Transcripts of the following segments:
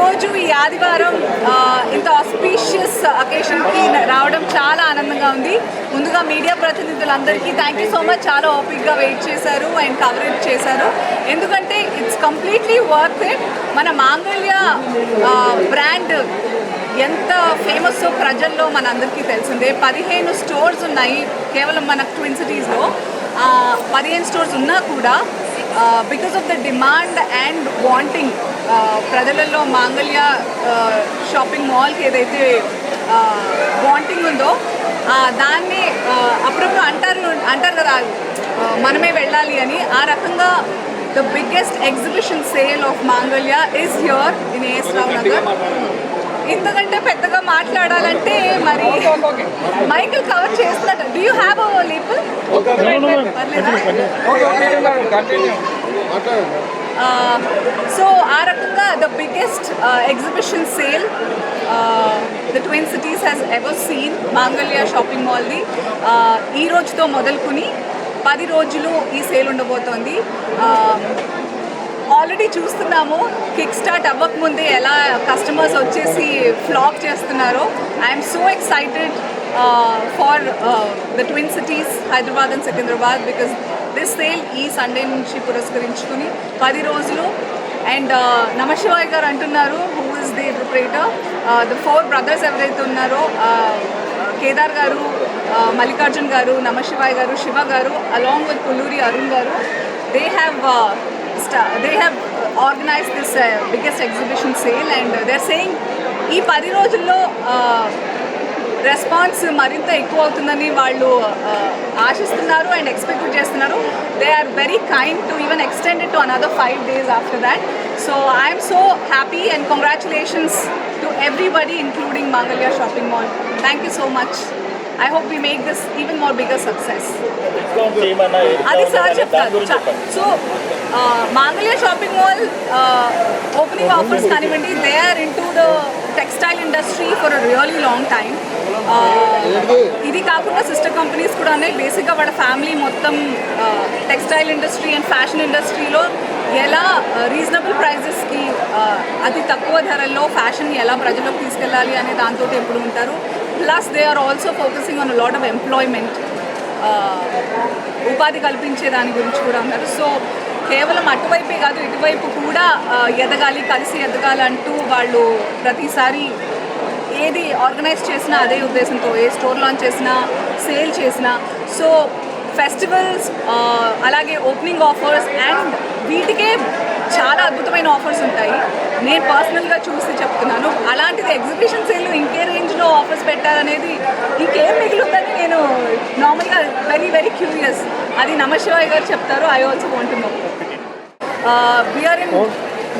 ఈరోజు ఈ ఆదివారం ఇంత ఆస్పీషియస్ అకేషన్కి రావడం చాలా ఆనందంగా ఉంది. ముందుగా మీడియా ప్రతినిధులందరికీ థ్యాంక్ యూ సో మచ్. చాలా ఓపిక్గా వెయిట్ చేశారు అండ్ కవరేజ్ చేశారు. ఎందుకంటే ఇట్స్ కంప్లీట్లీ వర్త్ ఇట్. మన మాంగళ్య బ్రాండ్ ఎంత ఫేమస్ ప్రజల్లో మన అందరికీ తెలిసిందే. 15 స్టోర్స్ ఉన్నాయి కేవలం మన ట్విన్ సిటీస్లో. 15 స్టోర్స్ ఉన్నా కూడా because of the demand and wanting ప్రజలలో మాంగళ్య షాపింగ్ మాల్కి ఏదైతే వాంటింగ్ ఉందో దాన్ని అప్పుడప్పుడు అంటారు కదా మనమే వెళ్ళాలి అని. ఆ రకంగా the biggest exhibition sale of మాంగళ్య ఈజ్ హియర్ ఇన్ ఏఎస్ రావు నగర్. ఇంతకంటే పెద్దగా మాట్లాడాలంటే మరి మైకిల్ కవర్ చేస్తున్నట్టు. Do you have a label? So ఆ రకంగా the biggest exhibition sale the twin cities has ever seen మాంగళ్య షాపింగ్ మాల్ది. ఈ రోజుతో మొదలుకుని 10 రోజులు ఈ సేల్ ఉండబోతోంది. ఆల్రెడీ చూస్తున్నాము కిక్ స్టార్ట్ అవ్వకముందే ఎలా కస్టమర్స్ వచ్చేసి ఫ్లాక్ చేస్తున్నారో. I'm so excited for the twin cities Hyderabad and Secunderabad because this sale ఈ సండే నుంచి పురస్కరించుకుని 10 రోజులు. అండ్ నమశివాయ్ గారు అంటున్నారు, who is the proprietor, the 4 brothers ఎవరైతే ఉన్నారో కేదార్ గారు, మల్లికార్జున్ గారు, నమశివాయ్ గారు, శివ గారు, అలాంగ్ విత్ పుల్లూరి అరుణ్ గారు, they have organized this biggest exhibition sale and they're saying ఈ 10 రోజుల్లో రెస్పాన్స్ మరింత ఎక్కువ అవుతుందని వాళ్ళు ఆశిస్తున్నారు అండ్ ఎక్స్పెక్ట్ చేస్తున్నారు. They are very kind to even extend it to another 5 days after that. So I'm so happy and congratulations to everybody including Mangalya shopping mall. Thank you so much. I hope we make this even more bigger success. అది sir చెప్తారు. So Mangalya shopping mall opening offers కానివ్వండి, they are into the textile industry for a really long time. ఇది కాకుండా sister companies కూడా ఉన్నాయి. బేసిక్గా వాళ్ళ family మొత్తం టెక్స్టైల్ ఇండస్ట్రీ అండ్ ఫ్యాషన్ ఇండస్ట్రీలో ఎలా రీజనబుల్ ప్రైజెస్కి అతి తక్కువ ధరల్లో ఫ్యాషన్ని ఎలా ప్రజలకు తీసుకెళ్ళాలి అనే దాంతో ఎప్పుడు ఉంటారు. Plus they are also focusing on lot of employment, ఉపాధి కల్పించే దాని గురించి కూడా ఉన్నారు. సో కేవలం అటువైపే కాదు ఇటువైపు కూడా ఎదగాలి, కలిసి ఎదగాలంటూ వాళ్ళు ప్రతిసారి ఏది ఆర్గనైజ్ చేసినా అదే ఉద్దేశంతో, ఏ స్టోర్ లాంచ్ చేసినా, సేల్ చేసినా. సో ఫెస్టివల్స్ అలాగే ఓపెనింగ్ ఆఫర్స్ అండ్ వీటికే చాలా అద్భుతమైన ఆఫర్స్ ఉంటాయి. నేను పర్సనల్గా చూసి చెప్తున్నాను. అలాంటిది ఎగ్జిబిషన్ సేల్ ఇంకే రేంజ్లో ఆఫర్స్ పెట్టారనేది ఇంకేం మిగులుందని నేను నార్మల్గా వెరీ వెరీ క్యూరియస్. అది నమశివాయ్ గారు చెప్తారు. I also want to know. We're in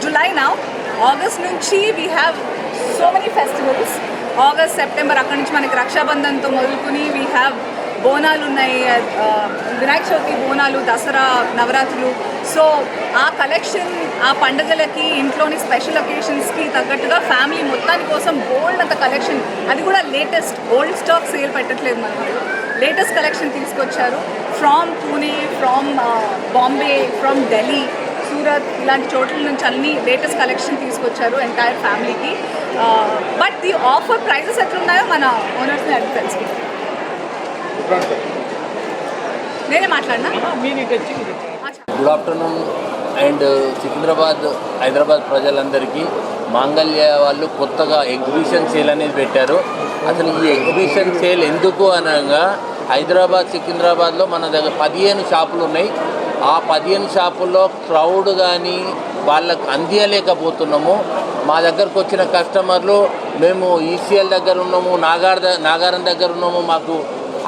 July now. August నుంచి we have so many festivals. August, September అక్కడి నుంచి మనకి రక్షాబంధన్తో మొదలుకుని వీ హ్యావ్ బోనాలు ఉన్నాయి, వినాయక చవితి బోనాలు, దసరా, నవరాత్రులు. సో ఆ కలెక్షన్ ఆ పండుగలకి ఇంట్లోని స్పెషల్ అకేషన్స్కి తగ్గట్టుగా ఫ్యామిలీ మొత్తాని కోసం బోల్డ్ అంత కలెక్షన్, అది కూడా లేటెస్ట్, ఓల్డ్ స్టాక్ సేల్ పెట్టట్లేదు మన వాళ్ళు. లేటెస్ట్ కలెక్షన్ తీసుకొచ్చారు from Pune, from Bombay, from Delhi, Surat, ఇలాంటి చోట్ల నుంచి అన్ని లేటెస్ట్ కలెక్షన్ తీసుకొచ్చారు ఎంటైర్ ఫ్యామిలీకి. బట్ ది ఆఫర్ ప్రైజెస్ ఎట్లున్నాయో మన ఓనర్స్ని అడిగి తెలుసుకుంటాం. నేనే మాట్లాడినా. Good afternoon and Secunderabad, Hyderabad ప్రజలందరికీ మాంగళ్య వాళ్ళు కొత్తగా ఎగ్జిబిషన్ సేల్ అనేది పెట్టారు. అసలు ఈ ఎగ్జిబిషన్ సేల్ ఎందుకు అనగా హైదరాబాద్, సికింద్రాబాద్లో మన దగ్గర 15 షాపులు ఉన్నాయి. ఆ 15 షాపుల్లో క్రౌడ్ కానీ వాళ్ళకు అందియలేకపోతున్నాము. మా దగ్గరకు వచ్చిన కస్టమర్లు మేము ఈసీఎల్ దగ్గర ఉన్నాము, నాగారం దగ్గర ఉన్నాము, మాకు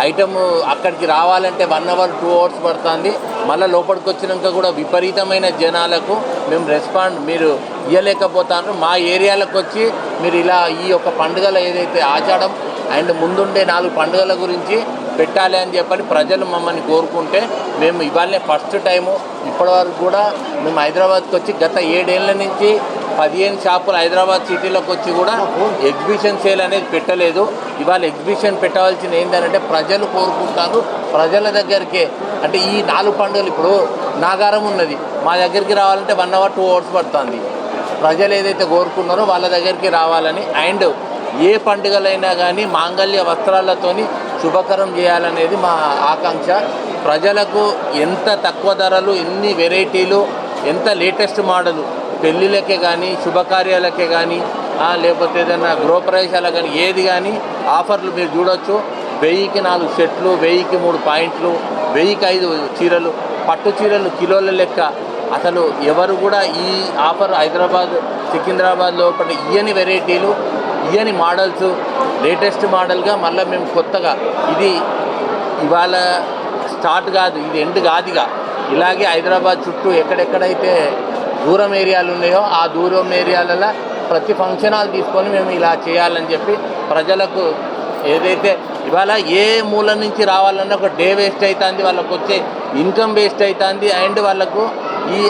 ఐటమ్ అక్కడికి రావాలంటే 1 hour 2 hours పడుతుంది. మళ్ళీ లోపలికి వచ్చినాక కూడా విపరీతమైన జనాలకు మేము రెస్పాండ్ మీరు ఇవ్వలేకపోతాను. మా ఏరియాలకు వచ్చి మీరు ఇలా ఈ యొక్క పండుగల ఏదైతే ఆచారం అండ్ ముందుండే 4 పండుగల గురించి పెట్టాలి అని చెప్పని ప్రజలు మమ్మల్ని కోరుకుంటే మేము ఇవాళనే ఫస్ట్ టైము. ఇప్పటివరకు కూడా మేము హైదరాబాద్కి వచ్చి గత 7 ఏళ్ళ నుంచి 15 షాపులు హైదరాబాద్ సిటీలోకి వచ్చి కూడా ఎగ్జిబిషన్ సేల్ అనేది పెట్టలేదు. ఇవాళ ఎగ్జిబిషన్ పెట్టవలసిన ఏంటంటే ప్రజలు కోరుకుంటారు. ప్రజల దగ్గరికే అంటే ఈ 4 పండుగలు ఇప్పుడు నాగారం ఉన్నది, మా దగ్గరికి రావాలంటే 1 hour 2 hours పడుతుంది. ప్రజలు ఏదైతే కోరుకున్నారో వాళ్ళ దగ్గరికి రావాలని, అండ్ ఏ పండుగలైనా కానీ మాంగళ్య వస్త్రాలతోని శుభకరం చేయాలనేది మా ఆకాంక్ష. ప్రజలకు ఎంత తక్కువ ధరలు, ఎన్ని వెరైటీలు, ఎంత లేటెస్ట్ మోడలు పెళ్ళిళ్ళకే కానీ శుభకార్యాలకే కానీ లేకపోతే ఏదైనా గృహప్రవేశాలకు కానీ ఏది కానీ ఆఫర్లు మీరు చూడొచ్చు. 1000కి 4 సెట్లు, 1000కి 3 పాయింట్లు, 1000కి 5 చీరలు, పట్టు చీరలు కిలోల లెక్క. అసలు ఎవరు కూడా ఈ ఆఫర్ హైదరాబాద్ సికింద్రాబాద్ లోపల ఇయని వెరైటీలు, ఇయని మోడల్స్, లేటెస్ట్ మోడల్గా మళ్ళీ మేము కొత్తగా ఇది ఇవాళ స్టార్ట్ కాదు, ఇది ఎండ్ కాదుగా. ఇలాగే హైదరాబాద్ చుట్టూ ఎక్కడెక్కడైతే దూరం ఏరియాలు ఉన్నాయో ఆ దూరం ఏరియాలలో ప్రతి ఫంక్షన్ హాల్ తీసుకొని మేము ఇలా చేయాలని చెప్పి ప్రజలకు ఏదైతే ఇవాళ ఏ మూల నుంచి రావాలన్నా ఒక డే వేస్ట్ అవుతుంది, వాళ్ళకు వచ్చే ఇన్కమ్ వేస్ట్ అవుతుంది, అండ్ వాళ్ళకు ఈ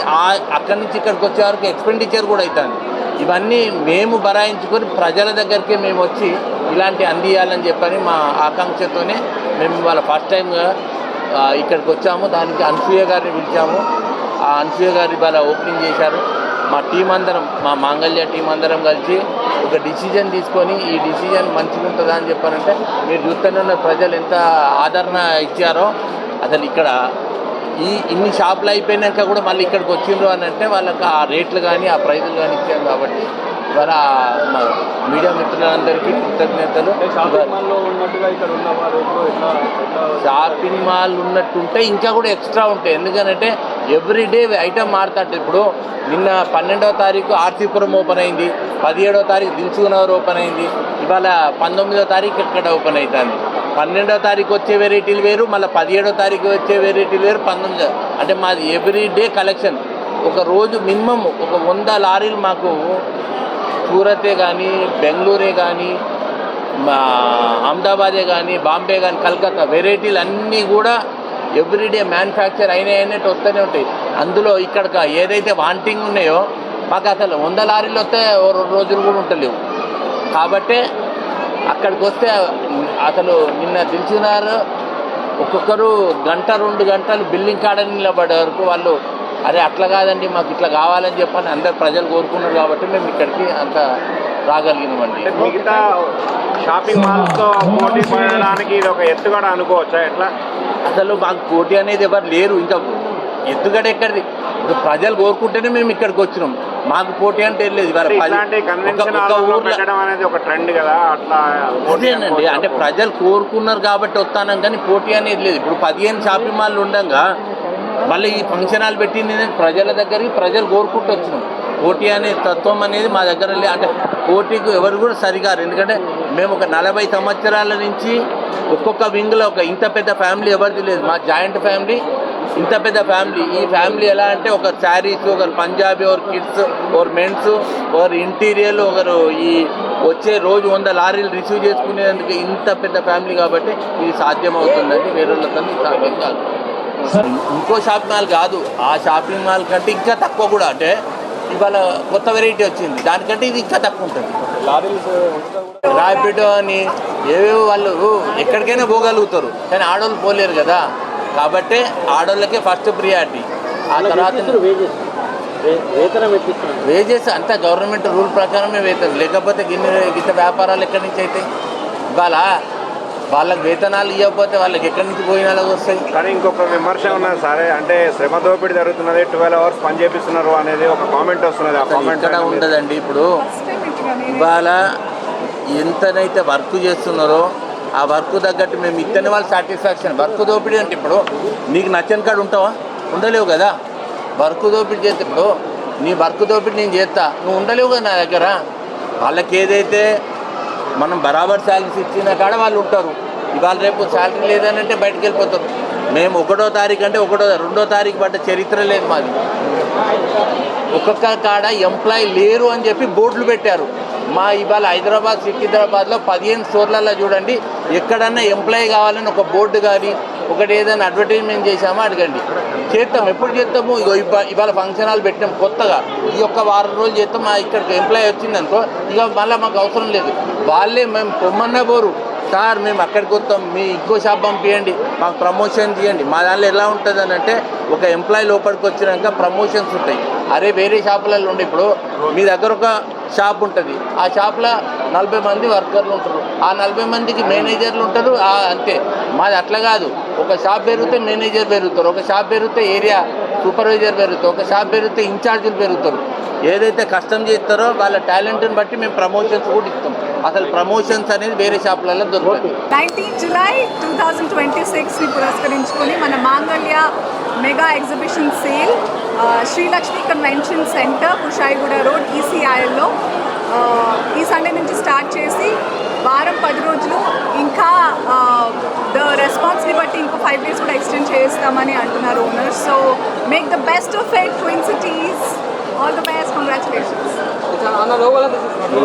అక్కడి నుంచి ఇక్కడికి వచ్చే వరకు ఎక్స్పెండిచర్ కూడా అవుతుంది. ఇవన్నీ మేము బరాయించుకొని ప్రజల దగ్గరికి మేము వచ్చి ఇలాంటి అందియాలని చెప్పని మా ఆకాంక్షతోనే మేము ఇవాళ ఫస్ట్ టైంగా ఇక్కడికి వచ్చాము. దానికి అనసూయ గారిని పిలిచాము. ఆ అనసూయ గారు ఇవాళ ఓపెనింగ్ చేశారు. మా టీం అందరం, మా మాంగళ్య టీం అందరం కలిసి ఒక డిసిజన్ తీసుకొని ఈ డిసిజన్ మంచిగా ఉంటుందా అని చెప్పారంటే మీరు చూస్తున్న ప్రజలు ఎంత ఆదరణ ఇచ్చారో. అసలు ఇక్కడ ఇన్ని షాపులు అయిపోయినాక కూడా మళ్ళీ ఇక్కడికి వచ్చిండ్రు అని అంటే వాళ్ళకి ఆ రేట్లు కానీ ఆ ప్రైజులు కానీ ఇచ్చారు. కాబట్టి ఇవాళ మా మీడియా మిత్రులందరికీ కృతజ్ఞతలు. షాపింగ్ మాల్ ఉన్నట్టుంటే ఇంకా కూడా ఎక్స్ట్రా ఉంటాయి, ఎందుకంటే ఎవ్రీడే ఐటమ్ మారుతాంటే. ఇప్పుడు నిన్న 12వ తారీఖు ఆర్సీపురం ఓపెన్ అయింది, 17వ తారీఖు దిల్సుఖ్నగర్ ఓపెన్ అయింది, ఇవాళ 19వ తారీఖు ఇక్కడ ఓపెన్ అవుతుంది. 12వ తారీఖు వచ్చే వెరైటీలు వేరు, మళ్ళీ 17వ తారీఖు వచ్చే వెరైటీలు వేరు, 19 అంటే మాది ఎవ్రీడే కలెక్షన్. ఒక రోజు మినిమం ఒక 100 లారీలు మాకు సూరతే కానీ, బెంగళూరే కానీ, అహ్మదాబాదే కానీ, బాంబే కానీ, కలకత్తా వెరైటీలు అన్నీ కూడా ఎవ్రీడే మ్యానుఫ్యాక్చర్ అయినట్టు వస్తూనే ఉంటాయి. అందులో ఇక్కడ ఏదైతే వాంటింగ్ ఉన్నాయో మాకు అసలు 100 లారీలు వస్తే 2 రోజులు కూడా ఉంటలేవు. కాబట్టి అక్కడికి వస్తే అసలు నిన్న దిల్సుఖ్నగర్ ఒక్కొక్కరు 1-2 గంటలు బిల్డింగ్ కాడ నిలబడే వరకు వాళ్ళు అరే అట్లా కాదండి మాకు ఇట్లా కావాలని చెప్పని అందరు ప్రజలు కోరుకున్నారు. కాబట్టి మేము ఇక్కడికి అంత రాగలిగినామండి. మిగతా షాపింగ్ మాల్స్తో పోటీ పడడానికి ఇది ఒక ఎత్తుగడ అనుకోవచ్చా? ఎట్లా అసలు మాకు పోటీ అనేది ఎవరు లేరు. ఇంకా ఎత్తుగడ ఎక్కడిది? ఇప్పుడు ప్రజలు కోరుకుంటేనే మేము ఇక్కడికి వచ్చినాం. మాకు పోటీ అంటే లేదు. అదేనండి, అంటే ప్రజలు కోరుకున్నారు కాబట్టి వస్తానం, కానీ పోటీ అనేది లేదు. ఇప్పుడు 15 షాపింగ్ మాల్లు ఉండగా మళ్ళీ ఈ ఫంక్షన్ హాల్ పెట్టింది ప్రజల దగ్గరికి, ప్రజలు కోరుకుంటూ వచ్చినాం. పోటీ అనే తత్వం అనేది మా దగ్గర లేదు. అంటే పోటీకి ఎవరు కూడా సరిగారు. ఎందుకంటే మేము ఒక 40 సంవత్సరాల నుంచి ఒక్కొక్క వింగ్లో ఒక ఇంత పెద్ద ఫ్యామిలీ ఎవరిది లేదు. మా జాయింట్ ఫ్యామిలీ ఇంత పెద్ద ఫ్యామిలీ. ఈ ఫ్యామిలీ ఎలా అంటే ఒకరు శారీస్, ఒకరు పంజాబీ, ఒకరు కిడ్స్, ఒకరు మెన్స్, ఒకరు ఇంటీరియర్, ఒకరు ఈ వచ్చే రోజు 100 లారీలు రిసీవ్ చేసుకునేందుకు ఇంత పెద్ద ఫ్యామిలీ. కాబట్టి ఇది సాధ్యమవుతుందండి, వేరే వాళ్ళతో సాధ్యం కాదు. ఇంకో షాపింగ్ మాల్ కాదు, ఆ షాపింగ్ మాల్ కంటే ఇంకా తక్కువ కూడా. అంటే ఇవాళ కొత్త వెరైటీ వచ్చింది, దానికంటే ఇది ఇంకా తక్కువ ఉంటుంది. ర్యాపిడో అని ఏవేవో వాళ్ళు ఎక్కడికైనా పోగలుగుతారు, కానీ ఆడవాళ్ళు పోలేరు కదా. కాబట్టి ఆడవాళ్ళకే ఫస్ట్ ప్రియారిటీ. ఆ తర్వాత వేజెస్ అంతా గవర్నమెంట్ రూల్ ప్రకారమే వేతనం, లేకపోతే గిట్ట వ్యాపారాలు ఎక్కడి నుంచి అవుతాయి? ఇవాళ వాళ్ళకి వేతనాలు ఇవ్వకపోతే వాళ్ళకి ఎక్కడి నుంచి పోయినాలకు వస్తాయి. కానీ ఇంకొక విమర్శ ఉన్నది సరే, అంటే శ్రమ దోపిడీ జరుగుతున్నది, 12 అవర్స్ పని చేపిస్తున్నారు అనేది ఒక కామెంట్ వస్తున్నది. ఆ కామెంట్ ఇక్కడ ఉండదండి. ఇప్పుడు ఇవాళ ఎంతనైతే వర్క్ చేస్తున్నారో ఆ వర్క్ తగ్గట్టు మేము ఇత్తనే వాళ్ళ సాటిస్ఫాక్షన్. వర్క్ దోపిడీ అంటే ఇప్పుడు నీకు నచ్చని కాడ ఉంటావా? ఉండలేవు కదా. వర్క్ దోపిడీ చేస్తే ఇప్పుడు నీ వర్క్ దోపిడీ నేను చేస్తా, నువ్వు ఉండలేవు కదా నా దగ్గర. వాళ్ళకి ఏదైతే మనం బరాబర్ శాలరీస్ ఇచ్చిన కాడ వాళ్ళు ఉంటారు. ఇవాళ రేపు శాలరీ లేదనంటే బయటకు వెళ్ళిపోతారు. మేము 1వ తారీఖు అంటే 2వ తారీఖు పడ్డ చరిత్ర లేదు మాది. ఒక్కొక్క కాడ ఎంప్లాయీ లేరు అని చెప్పి బోర్డులు పెట్టారు. మా ఇవాళ హైదరాబాద్ సికింద్రాబాద్లో 15 స్టోర్లలో చూడండి, ఎక్కడన్నా ఎంప్లాయీ కావాలని ఒక బోర్డు కానీ ఒకటి ఏదైనా అడ్వర్టైజ్మెంట్ చేసామో అడగండి. చేస్తాం. ఎప్పుడు చేస్తాము? ఇవాళ ఫంక్షన్ హాల్ పెట్టాం కొత్తగా, ఈ ఒక్క వారం రోజులు చేస్తాం. మా ఇక్కడికి ఎంప్లాయీ వచ్చిందనుకో ఇక మళ్ళీ మాకు అవసరం లేదు. వాళ్ళే మేము పొమ్మన్నా పోరు, సార్ మేము అక్కడికి వస్తాం, మీ ఇంకో షాప్ పంపించండి, మాకు ప్రమోషన్ చేయండి. మా దానిలో ఎలా ఉంటుంది అని అంటే ఒక ఎంప్లాయీ లోపలికి వచ్చినాక ప్రమోషన్స్ ఉంటాయి. అరే వేరే షాపులలో ఉండి ఇప్పుడు మీ దగ్గర ఒక షాప్ ఉంటుంది, ఆ షాప్లో 40 మంది వర్కర్లు ఉంటారు, ఆ 40 మందికి మేనేజర్లు ఉంటారు, అంతే. మాది అట్లా కాదు, ఒక షాప్ పెరిగితే మేనేజర్ పెరుగుతారు, ఒక షాప్ పెరిగితే ఏరియా సూపర్వైజర్ పెరుగుతారు, ఒక షాప్ పెరిగితే ఇన్ఛార్జీలు పెరుగుతారు. ఏదైతే కష్టం చేస్తారో వాళ్ళ టాలెంట్ని బట్టి మేము ప్రమోషన్స్ కూడా ఇస్తాం. అసలు ప్రమోషన్స్ అనేది వేరే షాపులలో దొరుకుతుంది. 19 జూలై 2026ని పురస్కరించుకొని మన Mangalya mega exhibition sale Srilakshmi convention centre Kushaiguda road ఈసీఐఎల్లో ఈ సండే నుంచి స్టార్ట్ చేసి వారం 10 రోజులు ఇంకా ద రెస్పాన్స్ని బట్టి ఇంకో 5 days కూడా ఎక్స్టెండ్ చేస్తామని అంటున్నారు owners. So make the best of it, twin cities, all the best, congratulations.